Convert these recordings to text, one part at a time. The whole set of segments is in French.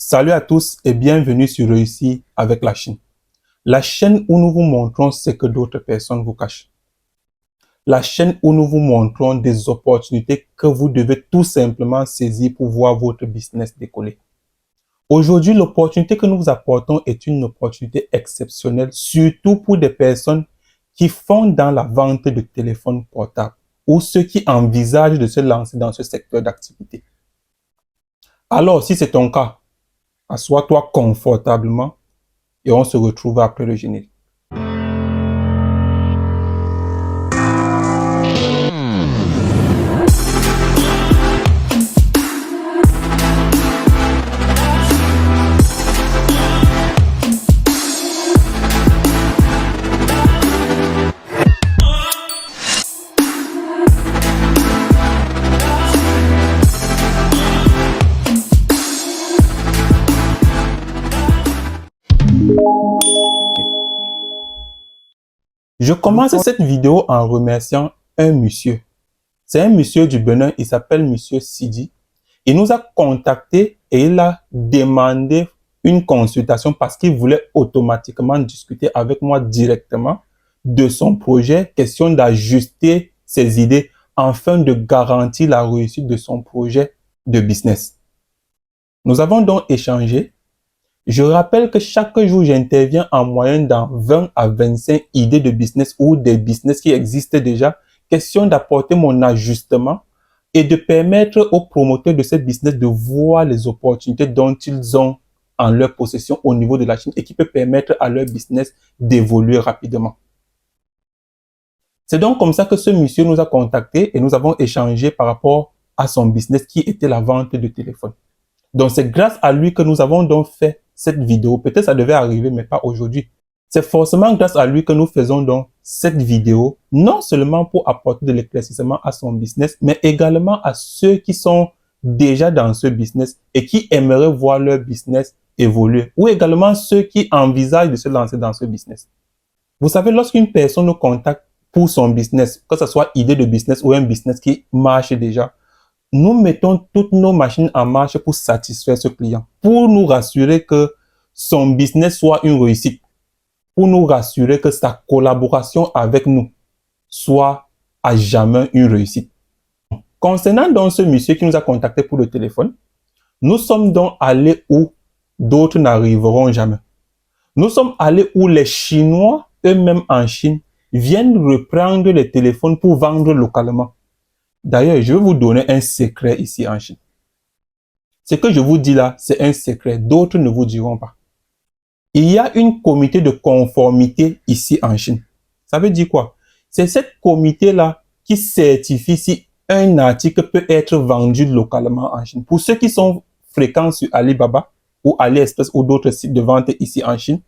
Salut à tous et bienvenue sur Réussir avec la Chine. La chaîne où nous vous montrons ce que d'autres personnes vous cachent. La chaîne où nous vous montrons des opportunités que vous devez tout simplement saisir pour voir votre business décoller. Aujourd'hui, l'opportunité que nous vous apportons est une opportunité exceptionnelle, surtout pour des personnes qui font dans la vente de téléphones portables ou ceux qui envisagent de se lancer dans ce secteur d'activité. Alors, si c'est ton cas, assois-toi confortablement et on se retrouve après le générique. Je commence cette vidéo en remerciant un monsieur. C'est un monsieur du Bénin, il s'appelle monsieur Sidi. Il nous a contacté et il a demandé une consultation parce qu'il voulait automatiquement discuter avec moi directement de son projet, question d'ajuster ses idées afin de garantir la réussite de son projet de business. Nous avons donc échangé. Je rappelle que chaque jour, j'interviens en moyenne dans 20 à 25 idées de business ou des business qui existent déjà. Question d'apporter mon ajustement et de permettre aux promoteurs de ces business de voir les opportunités dont ils ont en leur possession au niveau de la Chine et qui peut permettre à leur business d'évoluer rapidement. C'est donc comme ça que ce monsieur nous a contactés et nous avons échangé par rapport à son business qui était la vente de téléphone. Donc, c'est grâce à lui que nous avons donc fait cette vidéo. Peut-être ça devait arriver, mais pas aujourd'hui. C'est forcément grâce à lui que nous faisons donc cette vidéo, non seulement pour apporter de l'éclaircissement à son business, mais également à ceux qui sont déjà dans ce business et qui aimeraient voir leur business évoluer, ou également ceux qui envisagent de se lancer dans ce business. Vous savez, lorsqu'une personne nous contacte pour son business, que ce soit idée de business ou un business qui marche déjà, nous mettons toutes nos machines en marche pour satisfaire ce client, pour nous rassurer que son business soit une réussite, pour nous rassurer que sa collaboration avec nous soit à jamais une réussite. Concernant donc ce monsieur qui nous a contacté pour le téléphone, nous sommes donc allés où d'autres n'arriveront jamais. Nous sommes allés où les Chinois, eux-mêmes en Chine, viennent reprendre les téléphones pour vendre localement. D'ailleurs, je vais vous donner un secret ici en Chine. Ce que je vous dis là, c'est un secret. D'autres ne vous diront pas. Il y a une comité de conformité ici en Chine. Ça veut dire quoi? C'est cette comité-là qui certifie si un article peut être vendu localement en Chine. Pour ceux qui sont fréquents sur Alibaba ou AliExpress ou d'autres sites de vente ici en Chine,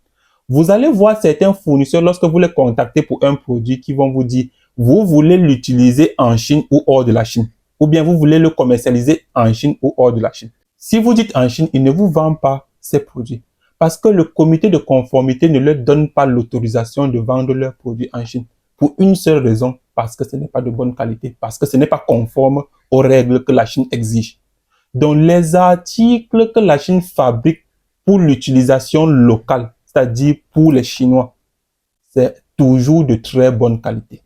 vous allez voir certains fournisseurs lorsque vous les contactez pour un produit qui vont vous dire vous voulez l'utiliser en Chine ou hors de la Chine. Ou bien vous voulez le commercialiser en Chine ou hors de la Chine. Si vous dites en Chine, ils ne vous vendent pas ces produits. Parce que le comité de conformité ne leur donne pas l'autorisation de vendre leurs produits en Chine. Pour une seule raison, parce que ce n'est pas de bonne qualité. Parce que ce n'est pas conforme aux règles que la Chine exige. Donc les articles que la Chine fabrique pour l'utilisation locale, c'est-à-dire pour les Chinois, c'est toujours de très bonne qualité.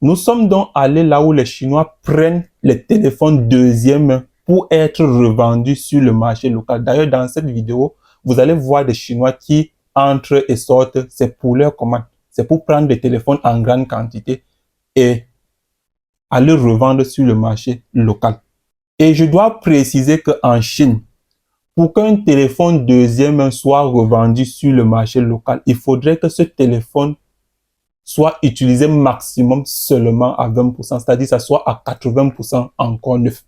Nous sommes donc allés là où les Chinois prennent les téléphones deuxième main pour être revendus sur le marché local. D'ailleurs, dans cette vidéo, vous allez voir des Chinois qui entrent et sortent. C'est pour leur commande. C'est pour prendre des téléphones en grande quantité et aller revendre sur le marché local. Et je dois préciser qu'en Chine, pour qu'un téléphone deuxième main soit revendu sur le marché local, il faudrait que ce téléphone soit utilisé maximum seulement à 20%, c'est-à-dire ça soit à 80% encore neuf.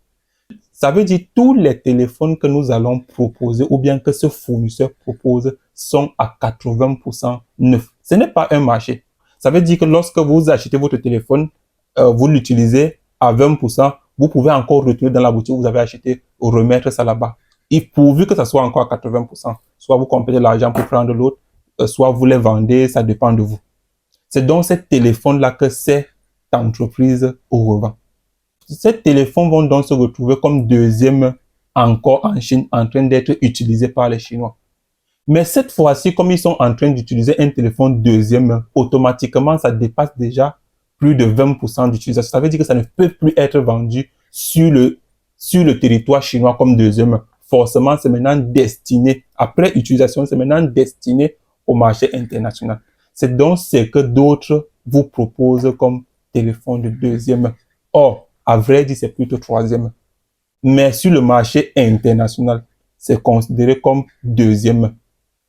Ça veut dire que tous les téléphones que nous allons proposer ou bien que ce fournisseur propose sont à 80% neufs. Ce n'est pas un marché. Ça veut dire que lorsque vous achetez votre téléphone, vous l'utilisez à 20%, vous pouvez encore retourner dans la boutique où vous avez acheté ou remettre ça là-bas. Et pourvu que ça soit encore à 80%, soit vous comptez l'argent pour prendre l'autre, soit vous les vendez, ça dépend de vous. C'est donc ce téléphone-là que cette entreprise revend. Ces téléphones vont donc se retrouver comme deuxième encore en Chine en train d'être utilisés par les Chinois. Mais cette fois-ci, comme ils sont en train d'utiliser un téléphone deuxième main, automatiquement, ça dépasse déjà plus de 20% d'utilisation. Ça veut dire que ça ne peut plus être vendu sur le territoire chinois comme deuxième main. Forcément, c'est maintenant destiné, après utilisation, c'est maintenant destiné au marché international. C'est donc ce que d'autres vous proposent comme téléphone de deuxième main. Or, à vrai dire, c'est plutôt troisième main. Mais sur le marché international, c'est considéré comme deuxième main.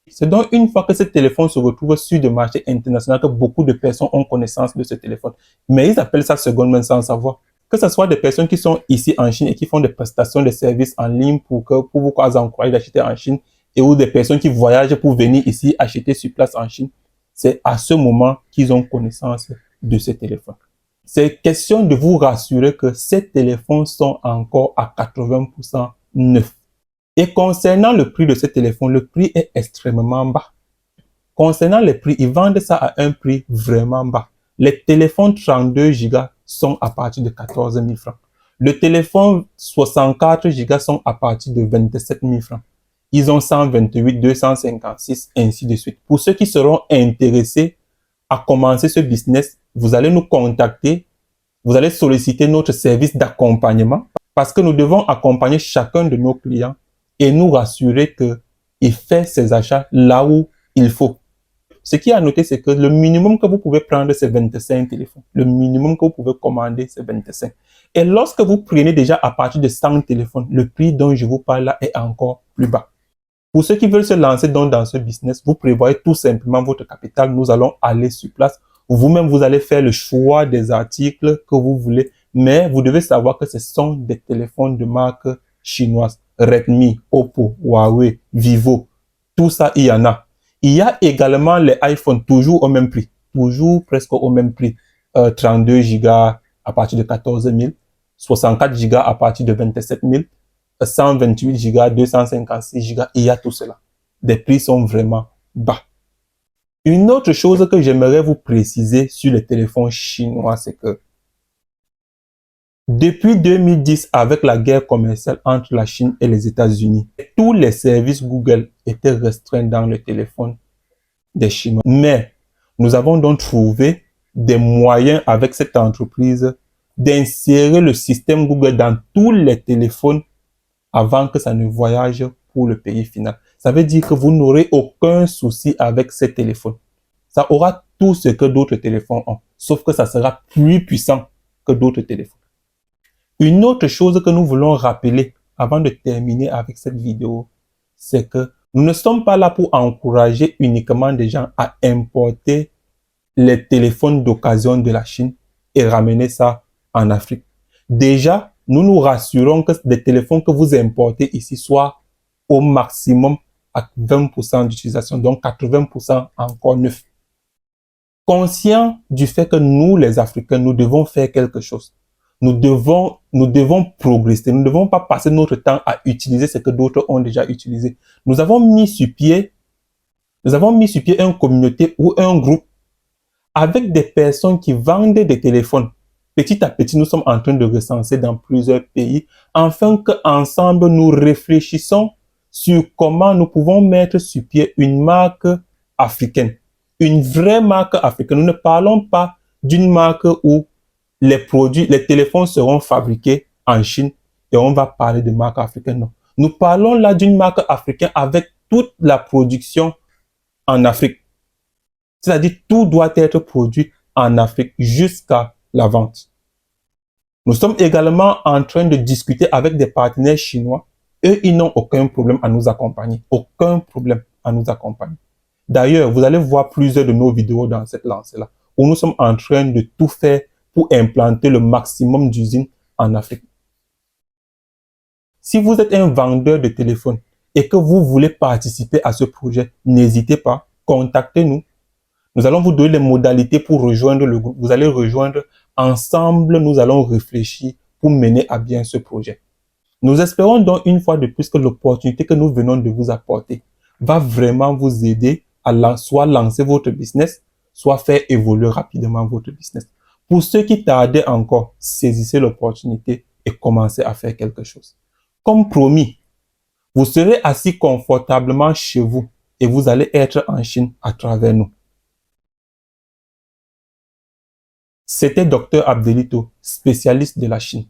C'est donc une fois que ce téléphone se retrouve sur le marché international que beaucoup de personnes ont connaissance de ce téléphone. Mais ils appellent ça seconde main sans savoir. Que ce soit des personnes qui sont ici en Chine et qui font des prestations de services en ligne pour vous encourager d'acheter en Chine, et ou des personnes qui voyagent pour venir ici acheter sur place en Chine. C'est à ce moment qu'ils ont connaissance de ce téléphone. C'est question de vous rassurer que ces téléphones sont encore à 80% neufs. Et concernant le prix de ce téléphone, le prix est extrêmement bas. Concernant les prix, ils vendent ça à un prix vraiment bas. Les téléphones 32 Go sont à partir de 14 000 francs. Le téléphone 64 Go sont à partir de 27 000 francs. Ils ont 128, 256, ainsi de suite. Pour ceux qui seront intéressés à commencer ce business, vous allez nous contacter. Vous allez solliciter notre service d'accompagnement parce que nous devons accompagner chacun de nos clients et nous rassurer qu'il fait ses achats là où il faut. Ce qui est à noter, c'est que le minimum que vous pouvez prendre, c'est 25 téléphones. Le minimum que vous pouvez commander, c'est 25. Et lorsque vous prenez déjà à partir de 100 téléphones, le prix dont je vous parle là est encore plus bas. Pour ceux qui veulent se lancer donc dans ce business, vous prévoyez tout simplement votre capital. Nous allons aller sur place. Vous-même, vous allez faire le choix des articles que vous voulez. Mais vous devez savoir que ce sont des téléphones de marque chinoise. Redmi, Oppo, Huawei, Vivo. Tout ça, il y en a. Il y a également les iPhones, toujours au même prix. Toujours presque au même prix. 32 Go à partir de 14 000. 64 Go à partir de 27 000. 128 Go, 256 Go, il y a tout cela. Les prix sont vraiment bas. Une autre chose que j'aimerais vous préciser sur les téléphones chinois, c'est que depuis 2010, avec la guerre commerciale entre la Chine et les États-Unis, tous les services Google étaient restreints dans le téléphone des Chinois. Mais nous avons donc trouvé des moyens avec cette entreprise d'insérer le système Google dans tous les téléphones avant que ça ne voyage pour le pays final. Ça veut dire que vous n'aurez aucun souci avec ces téléphones. Ça aura tout ce que d'autres téléphones ont, sauf que ça sera plus puissant que d'autres téléphones. Une autre chose que nous voulons rappeler avant de terminer avec cette vidéo, c'est que nous ne sommes pas là pour encourager uniquement des gens à importer les téléphones d'occasion de la Chine et ramener ça en Afrique. Déjà, nous nous rassurons que les téléphones que vous importez ici soient au maximum à 20% d'utilisation, donc 80% encore neuf. Conscient du fait que nous, les Africains, nous devons faire quelque chose. Nous devons progresser. Nous ne devons pas passer notre temps à utiliser ce que d'autres ont déjà utilisé. Nous avons mis sur pied une communauté ou un groupe avec des personnes qui vendent des téléphones. Petit à petit, nous sommes en train de recenser dans plusieurs pays, afin qu'ensemble, nous réfléchissons sur comment nous pouvons mettre sur pied une marque africaine. Une vraie marque africaine. Nous ne parlons pas d'une marque où les téléphones seront fabriqués en Chine et on va parler de marque africaine. Non. Nous parlons là d'une marque africaine avec toute la production en Afrique. C'est-à-dire tout doit être produit en Afrique jusqu'à la vente. Nous sommes également en train de discuter avec des partenaires chinois. Eux, ils n'ont aucun problème à nous accompagner. Aucun problème à nous accompagner. D'ailleurs, vous allez voir plusieurs de nos vidéos dans cette lancée-là, où nous sommes en train de tout faire pour implanter le maximum d'usines en Afrique. Si vous êtes un vendeur de téléphone et que vous voulez participer à ce projet, n'hésitez pas, contactez-nous. Nous allons vous donner les modalités pour rejoindre le groupe. Vous allez rejoindre. Ensemble, nous allons réfléchir pour mener à bien ce projet. Nous espérons donc une fois de plus que l'opportunité que nous venons de vous apporter va vraiment vous aider à soit lancer votre business, soit faire évoluer rapidement votre business. Pour ceux qui tardaient encore, saisissez l'opportunité et commencez à faire quelque chose. Comme promis, Vous serez assis confortablement chez vous et vous allez être en Chine à travers nous. C'était Dr Abdelito, spécialiste de la Chine.